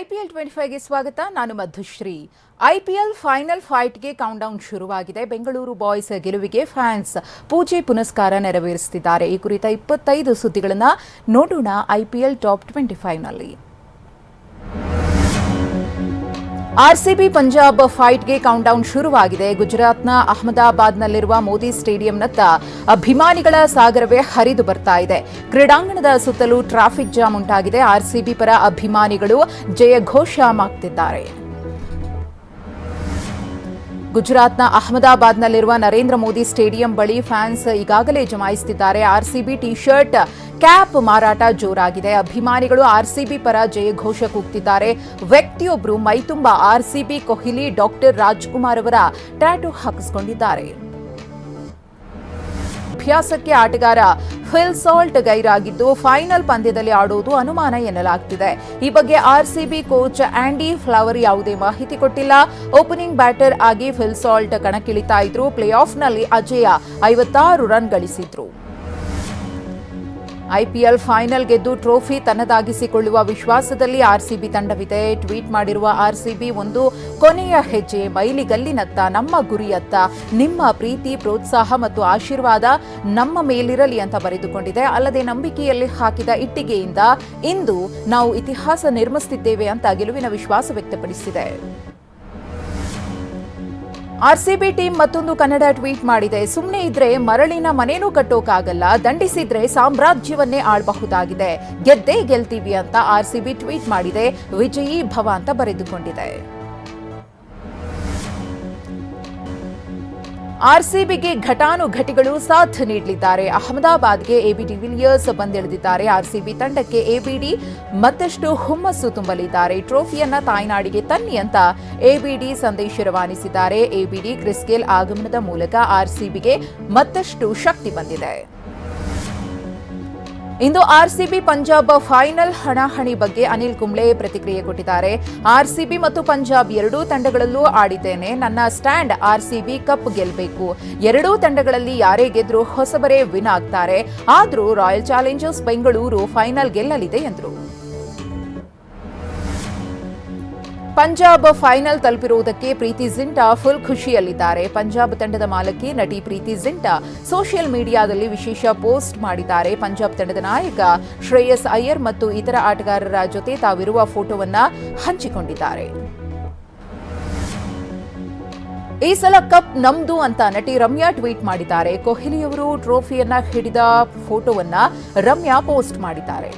IPL 25ಗೆ ಸ್ವಾಗತ. ನಾನು Madhushree. IPL final ಫೈಟ್ಗೆ countdown ಶುರುವಾಗಿದೆ. ಬೆಂಗಳೂರು ಬಾಯ್ಸ್ ಗೆಲುವಿಗೆ ಫ್ಯಾನ್ಸ್ ಪೂಜೆ ಪುನಸ್ಕಾರ ನೆರವೇರಿಸುತ್ತಿದ್ದಾರೆ. ಈ ಕುರಿತ 25 ಸುದ್ದಿಗಳನ್ನು ನೋಡೋಣ IPL ಟಾಪ್ 25ನಲ್ಲಿ. RCB ಪಂಜಾಬ್ ಫೈಟ್ಗೆ ಕೌಂಟ್ಡೌನ್ ಶುರುವಾಗಿದೆ. ಗುಜರಾತ್ನ ಅಹಮದಾಬಾದ್ನಲ್ಲಿರುವ ಮೋದಿ ಸ್ಟೇಡಿಯಂನತ್ತ ಅಭಿಮಾನಿಗಳ ಸಾಗರವೇ ಹರಿದು ಬರ್ತಾ ಇದೆ. ಕ್ರೀಡಾಂಗಣದ ಸುತ್ತಲೂ ಟ್ರಾಫಿಕ್ ಜಾಮ್ ಉಂಟಾಗಿದೆ. RCB ಪರ ಅಭಿಮಾನಿಗಳು ಜಯಘೋಷ ಮಾಡ್ತಿದ್ದಾರೆ. ಗುಜರಾತ್ನ ಅಹಮದಾಬಾದ್ನಲ್ಲಿರುವ ನರೇಂದ್ರ ಮೋದಿ ಸ್ಟೇಡಿಯಂ ಬಳಿ ಫ್ಯಾನ್ಸ್ ಈಗಾಗಲೇ ಜಮಾಯಿಸುತ್ತಿದ್ದಾರೆ. RCB ಟಿ ಶರ್ಟ್, ಕ್ಯಾಪ್ ಮಾರಾಟ ಜೋರಾಗಿದೆ. ಅಭಿಮಾನಿಗಳು RCB ಪರ ಜಯಘೋಷ ಕೂಗ್ತಿದ್ದಾರೆ. ವ್ಯಕ್ತಿಯೊಬ್ಬರು ಮೈತುಂಬ RCB ಕೊಹ್ಲಿ, ಡಾಕ್ಟರ್ ರಾಜ್ಕುಮಾರ್ ಅವರ ಟ್ಯಾಟೂ ಹಾಕಿಸಿಕೊಂಡಿದ್ದಾರೆ. ಅಭ್ಯಾಸಕ್ಕೆ ಆಟಗಾರ ಫಿಲ್ ಸಾಲ್ಟ್ ಗೈರಾಗಿದ್ದು ಫೈನಲ್ ಪಂದ್ಯದಲ್ಲಿ ಆಡುವುದು ಅನುಮಾನ ಎನ್ನಲಾಗ್ತಿದೆ. ಈ ಬಗ್ಗೆ RCB ಕೋಚ್ ಆಂಡಿ ಫ್ಲವರ್ ಯಾವುದೇ ಮಾಹಿತಿ ಕೊಟ್ಟಿಲ್ಲ. ಓಪನಿಂಗ್ ಬ್ಯಾಟರ್ ಆಗಿ ಫಿಲ್ ಸಾಲ್ಟ್ ಕಣಕ್ಕಿಳಿತಾ ಇದ್ರು. ಪ್ಲೇ ಆಫ್ನಲ್ಲಿ ಅಜೇಯ 56 ರನ್ ಗಳಿಸಿದ್ರು. IPL ಫೈನಲ್ ಗೆದ್ದು ಟ್ರೋಫಿ ತನ್ನದಾಗಿಸಿಕೊಳ್ಳುವ ವಿಶ್ವಾಸದಲ್ಲಿ RCB ತಂಡವಿದೆ. ಟ್ವೀಟ್ ಮಾಡಿರುವ RCB, ಒಂದು ಕೊನೆಯ ಹೆಜ್ಜೆ ಮೈಲಿಗಲ್ಲಿನತ್ತ, ನಮ್ಮ ಗುರಿಯತ್ತ ನಿಮ್ಮ ಪ್ರೀತಿ, ಪ್ರೋತ್ಸಾಹ ಮತ್ತು ಆಶೀರ್ವಾದ ನಮ್ಮ ಮೇಲಿರಲಿ ಅಂತ ಬರೆದುಕೊಂಡಿದೆ. ಅಲ್ಲದೆ ನಂಬಿಕೆಯಲ್ಲಿ ಹಾಕಿದ ಇಟ್ಟಿಗೆಯಿಂದ ಇಂದು ನಾವು ಇತಿಹಾಸ ನಿರ್ಮಿಸುತ್ತಿದ್ದೇವೆ ಅಂತ ಗೆಲುವಿನ ವಿಶ್ವಾಸ ವ್ಯಕ್ತಪಡಿಸಿದೆ. RCB ಟೀಮ್ ಮತ್ತೊಂದು ಕನ್ನಡ ಟ್ವೀಟ್ ಮಾಡಿದೆ. ಸುಮ್ಮನೆ ಇದ್ರೆ ಮರಳಿನ ಮನೇನೂ ಕಟ್ಟೋಕಾಗಲ್ಲ, ದಂಡಿಸಿದ್ರೆ ಸಾಮ್ರಾಜ್ಯವನ್ನೇ ಆಳಬಹುದಾಗಿದೆ, ಗೆದ್ದೇ ಗೆಲ್ತೀವಿ ಅಂತ RCB ಟ್ವೀಟ್ ಮಾಡಿದೆ. ವಿಜಯೀ ಭವ ಅಂತ ಬರೆದುಕೊಂಡಿದೆ. RCBಗೆ ಘಟಾನುಘಟಿಗಳು ಸಾಥ್ ನೀಡಲಿದ್ದಾರೆ. ಅಹಮದಾಬಾದ್ಗೆ AB ಡಿವಿಲಿಯರ್ಸ್ ಬಂದಿಳಿದಿದ್ದಾರೆ. RCB ತಂಡಕ್ಕೆ ABD ಮತ್ತಷ್ಟು ಹುಮ್ಮಸ್ಸು ತುಂಬಲಿದ್ದಾರೆ. ಟ್ರೋಫಿಯನ್ನ ತಾಯ್ನಾಡಿಗೆ ತನ್ನಿ ಅಂತ ABD ಸಂದೇಶ ರವಾನಿಸಿದ್ದಾರೆ. ABD ಕ್ರಿಸ್ ಗೇಲ್ ಆಗಮನದ ಮೂಲಕ RCBಗೆ ಮತ್ತಷ್ಟು ಶಕ್ತಿ ಬಂದಿದೆ. ಇಂದು RCB ಪಂಜಾಬ್ ಫೈನಲ್ ಹಣಾಹಣಿ ಬಗ್ಗೆ ಅನಿಲ್ ಕುಂಬ್ಳೆ ಪ್ರತಿಕ್ರಿಯೆ ಕೊಟ್ಟಿದ್ದಾರೆ. RCB ಮತ್ತು ಪಂಜಾಬ್ ಎರಡೂ ತಂಡಗಳಲ್ಲೂ ಆಡಿದ್ದೇನೆ. ನನ್ನ ಸ್ಟ್ಯಾಂಡ್ RCB ಕಪ್ ಗೆಲ್ಲಬೇಕು. ಎರಡೂ ತಂಡಗಳಲ್ಲಿ ಯಾರೇ ಗೆದ್ರೂ ಹೊಸಬರೇ ವಿನ್ ಆಗ್ತಾರೆ. ಆದ್ರೂ ರಾಯಲ್ ಚಾಲೆಂಜರ್ಸ್ ಬೆಂಗಳೂರು ಫೈನಲ್ ಗೆಲ್ಲಲಿದೆ ಎಂದರು. ಪಂಜಾಬ್ ಫೈನಲ್ ತಲುಪಿರುವುದಕ್ಕೆ ಪ್ರೀತಿ ಜಿಂಟಾ ಫುಲ್ ಖುಷಿಯಲ್ಲಿದ್ದಾರೆ. ಪಂಜಾಬ್ ತಂಡದ ಮಾಲಕಿ ನಟಿ ಪ್ರೀತಿ ಜಿಂಟಾ ಸೋಷಿಯಲ್ ಮೀಡಿಯಾದಲ್ಲಿ ವಿಶೇಷ ಪೋಸ್ಟ್ ಮಾಡಿದ್ದಾರೆ. ಪಂಜಾಬ್ ತಂಡದ ನಾಯಕ ಶ್ರೇಯಸ್ ಅಯ್ಯರ್ ಮತ್ತು ಇತರ ಆಟಗಾರರ ಜೊತೆ ತಾವಿರುವ ಫೋಟೋವನ್ನ ಹಂಚಿಕೊಂಡಿದ್ದಾರೆ. ಈ ಸಲ ಕಪ್ ನಮ್ದು ಅಂತ ನಟಿ ರಮ್ಯಾ ಟ್ವೀಟ್ ಮಾಡಿದ್ದಾರೆ. ಕೊಹ್ಲಿಯವರು ಟ್ರೋಫಿಯನ್ನ ಹಿಡಿದ ಫೋಟೋವನ್ನ ರಮ್ಯಾ ಪೋಸ್ಟ್ ಮಾಡಿದ್ದಾರೆ.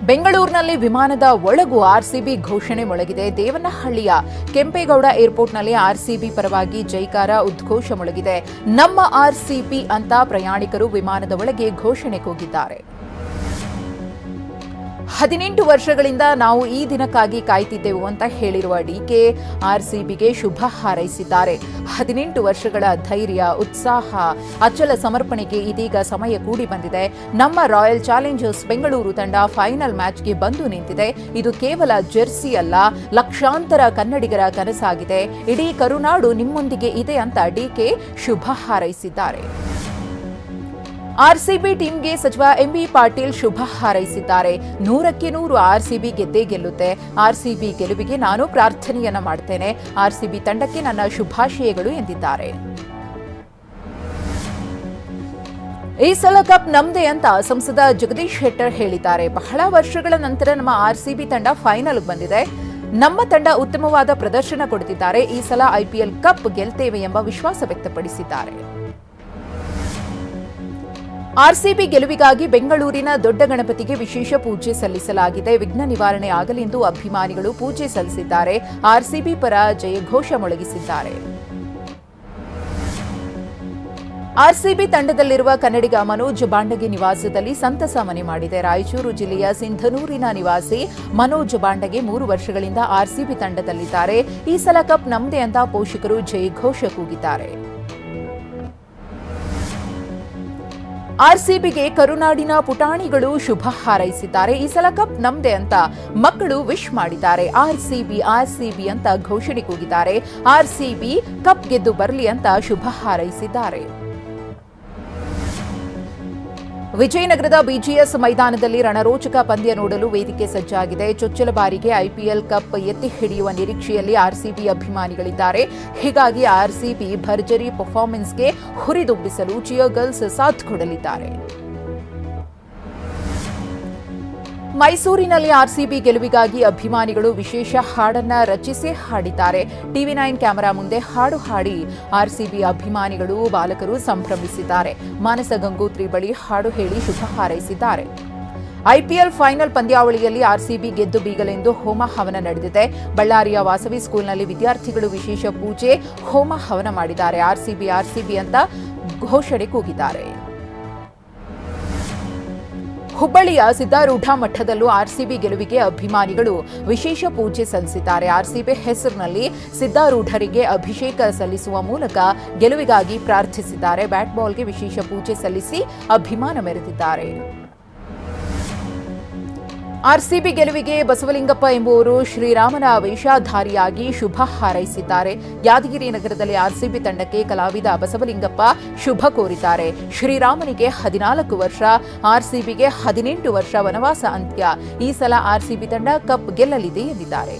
ಬೆಂಗಳೂರಿನಲ್ಲಿ ವಿಮಾನದ ಒಳಗೂ RCB ಘೋಷಣೆ ಮೊಳಗಿದೆ. ದೇವನಹಳ್ಳಿಯ ಕೆಂಪೇಗೌಡ ಏರ್ಪೋರ್ಟ್ನಲ್ಲಿ RCB ಪರವಾಗಿ ಜೈಕಾರ ಉದ್ಘೋಷ ಮೊಳಗಿದೆ. ನಮ್ಮ RCB ಅಂತ ಪ್ರಯಾಣಿಕರು ವಿಮಾನದ ಒಳಗೆ ಘೋಷಣೆ ಕೂಗಿದ್ದಾರೆ. 18 ವರ್ಷಗಳಿಂದ ನಾವು ಈ ದಿನಕ್ಕಾಗಿ ಕಾಯ್ತಿದ್ದೆವು ಅಂತ ಹೇಳಿರುವ DK RCBಗೆ ಶುಭ ಹಾರೈಸಿದ್ದಾರೆ. 18 ವರ್ಷಗಳ ಧೈರ್ಯ, ಉತ್ಸಾಹ, ಅಚಲ ಸಮರ್ಪಣೆಗೆ ಇದೀಗ ಸಮಯ ಕೂಡಿ ಬಂದಿದೆ. ನಮ್ಮ ರಾಯಲ್ ಚಾಲೆಂಜರ್ಸ್ ಬೆಂಗಳೂರು ತಂಡ ಫೈನಲ್ ಮ್ಯಾಚ್ಗೆ ಬಂದು ನಿಂತಿದೆ. ಇದು ಕೇವಲ ಜೆರ್ಸಿ ಅಲ್ಲ, ಲಕ್ಷಾಂತರ ಕನ್ನಡಿಗರ ಕನಸಾಗಿದೆ. ಇಡೀ ಕರುನಾಡು ನಿಮ್ಮೊಂದಿಗೆ ಇದೆ ಅಂತ DK ಶುಭ ಹಾರೈಸಿದ್ದಾರೆ. RCB ಟೀಮ್ಗೆ ಸಚಿವ MB ಪಾಟೀಲ್ ಶುಭ ಹಾರೈಸಿದ್ದಾರೆ. 100ಕ್ಕೆ 100 RCB ಗೆದ್ದೇ ಗೆಲ್ಲುತ್ತೆ. RCB ಗೆಲುವಿಗೆ ನಾನು ಪ್ರಾರ್ಥನೆಯನ್ನ ಮಾಡ್ತೇನೆ. RCB ತಂಡಕ್ಕೆ ನನ್ನ ಶುಭಾಶಯಗಳು ಎಂದಿದ್ದಾರೆ. ಈ ಸಲ ಕಪ್ ನಮ್ದೇ ಅಂತ ಸಂಸದ ಜಗದೀಶ್ ಶೆಟ್ಟರ್ ಹೇಳಿದ್ದಾರೆ. ಬಹಳ ವರ್ಷಗಳ ನಂತರ ನಮ್ಮ RCB ತಂಡ ಫೈನಲ್ ಬಂದಿದೆ. ನಮ್ಮ ತಂಡ ಉತ್ತಮವಾದ ಪ್ರದರ್ಶನ ಕೊಡುತ್ತಿದ್ದಾರೆ. ಈ ಸಲ IPL ಕಪ್ ಗೆಲ್ತೇವೆ ಎಂಬ ವಿಶ್ವಾಸ ವ್ಯಕ್ತಪಡಿಸಿದ್ದಾರೆ. RCB ಗೆಲುವಿಗಾಗಿ ಬೆಂಗಳೂರಿನ ದೊಡ್ಡ ಗಣಪತಿಗೆ ವಿಶೇಷ ಪೂಜೆ ಸಲ್ಲಿಸಲಾಗಿದೆ. ವಿಘ್ನ ನಿವಾರಣೆ ಆಗಲಿ ಎಂದು ಅಭಿಮಾನಿಗಳು ಪೂಜೆ ಸಲ್ಲಿಸಿದ್ದಾರೆ. RCB ಪರ ಜಯಘೋಷ ಮೊಳಗಿಸಿದ್ದಾರೆ. RCB ತಂಡದಲ್ಲಿರುವ ಕನ್ನಡಿಗ ಮನೋಜ್ ಬಾಂಡಗೆ ನಿವಾಸದಲ್ಲಿ ಸಂತಸ ಮನೆ ಮಾಡಿದೆ. ರಾಯಚೂರು ಜಿಲ್ಲೆಯ ಸಿಂಧನೂರಿನ ನಿವಾಸಿ ಮನೋಜ್ ಬಾಂಡಗೆ 3 ವರ್ಷಗಳಿಂದ RCB ತಂಡದಲ್ಲಿದ್ದಾರೆ. ಈ ಸಲ ಕಪ್ ನಮ್ದೇ ಅಂತ ಪೋಷಕರು ಜಯಘೋಷ ಕೂಗಿದ್ದಾರೆ. RCBಗೆ ಕರುನಾಡಿನ ಪುಟಾಣಿಗಳು ಶುಭ ಹಾರೈಸಿದ್ದಾರೆ. ಈ ಸಲ ಕಪ್ ನಮ್ದೆ ಅಂತ ಮಕ್ಕಳು ವಿಶ್ ಮಾಡಿದ್ದಾರೆ. RCB ಅಂತ ಘೋಷಣೆ ಕೂಗಿದ್ದಾರೆ. RCB ಕಪ್ ಗೆದ್ದು ಬರಲಿ ಅಂತ ಶುಭ ಹಾರೈಸಿದ್ದಾರೆ. ವಿಜಯನಗರದ ಬಿಜಿಎಸ್ ಮೈದಾನದಲ್ಲಿ ರಣರೋಚಕ ಪಂದ್ಯ ನೋಡಲು ವೇದಿಕೆ ಸಜ್ಜಾಗಿದೆ. ಚೊಚ್ಚಲ ಬಾರಿಗೆ ಐಪಿಎಲ್ ಕಪ್ ಎತ್ತಿ ಹಿಡಿಯುವ ನಿರೀಕ್ಷೆಯಲ್ಲಿ ಆರ್ಸಿಬಿ ಅಭಿಮಾನಿಗಳಿದ್ದಾರೆ. ಹೀಗಾಗಿ ಆರ್ಸಿಬಿ ಭರ್ಜರಿ ಪರ್ಫಾರ್ಮೆನ್ಸ್ಗೆ ಹುರಿದುಂಬಿಸಲು ಚಿಯರ್ ಗರ್ಲ್ಸ್ ಸಾಥ್ ಕೊಡಲಿದ್ದಾರೆ. ಮೈಸೂರಿನಲ್ಲಿ ಆರ್ಸಿಬಿ ಗೆಲುವಿಗಾಗಿ ಅಭಿಮಾನಿಗಳು ವಿಶೇಷ ಹಾಡನ್ನ ರಚಿಸಿ ಹಾಡಿದ್ದಾರೆ. ಟಿವಿ9 ಕ್ಯಾಮೆರಾ ಮುಂದೆ ಹಾಡು ಹಾಡಿ ಆರ್ಸಿಬಿ ಅಭಿಮಾನಿಗಳು ಬಾಲಕರು ಸಂಭ್ರಮಿಸಿದ್ದಾರೆ. ಮಾನಸ ಗಂಗೋತ್ರಿ ಬಳಿ ಹಾಡು ಹೇಳಿ ಶುಭ ಹಾರೈಸಿದ್ದಾರೆ. ಐಪಿಎಲ್ ಫೈನಲ್ ಪಂದ್ಯಾವಳಿಯಲ್ಲಿ ಆರ್ಸಿಬಿ ಗೆದ್ದು ಬೀಗಲೆಂದು ಹೋಮ ಹವನ ನಡೆದಿದೆ. ಬಳ್ಳಾರಿಯ ವಾಸವಿ ಸ್ಕೂಲ್ನಲ್ಲಿ ವಿದ್ಯಾರ್ಥಿಗಳು ವಿಶೇಷ ಪೂಜೆ ಹೋಮ ಹವನ ಮಾಡಿದ್ದಾರೆ. ಆರ್ಸಿಬಿ ಅಂತ ಘೋಷಣೆ ಕೂಗಿದ್ದಾರೆ. ಹುಬ್ಬಳ್ಳಿಯ ಸಿದ್ದಾರೂಢ ಮಠದಲ್ಲೂ ಆರ್ಸಿಬಿ ಗೆಲುವಿಗೆ ಅಭಿಮಾನಿಗಳು ವಿಶೇಷ ಪೂಜೆ ಸಲ್ಲಿಸಿದ್ದಾರೆ. ಆರ್ಸಿಬಿ ಹೆಸರಿನಲ್ಲಿ ಸಿದ್ದಾರೂಢರಿಗೆ ಅಭಿಷೇಕ ಸಲ್ಲಿಸುವ ಮೂಲಕ ಗೆಲುವಿಗಾಗಿ ಪ್ರಾರ್ಥಿಸಿದ್ದಾರೆ. ಬ್ಯಾಟ್ ಬಾಲ್ಗೆ ವಿಶೇಷ ಪೂಜೆ ಸಲ್ಲಿಸಿ ಅಭಿಮಾನ ಮೆರೆದಿದ್ದಾರೆ. ಆರ್ಸಿಬಿ ಗೆಲುವಿಗೆ ಬಸವಲಿಂಗಪ್ಪ ಎಂಬುವರು ಶ್ರೀರಾಮನ ವೇಷಧಾರಿಯಾಗಿ ಶುಭ ಹಾರೈಸಿದ್ದಾರೆ. ಯಾದಗಿರಿ ನಗರದಲ್ಲಿ ಆರ್ಸಿಬಿ ತಂಡಕ್ಕೆ ಕಲಾವಿದ ಬಸವಲಿಂಗಪ್ಪ ಶುಭ ಕೋರಿದ್ದಾರೆ. ಶ್ರೀರಾಮನಿಗೆ 14 ವರ್ಷ, ಆರ್ಸಿಬಿಗೆ 18 ವರ್ಷ ವನವಾಸ ಅಂತ್ಯ. ಈ ಸಲ ಆರ್ಸಿಬಿ ತಂಡ ಕಪ್ ಗೆಲ್ಲಲಿದೆ ಎಂದಿದ್ದಾರೆ.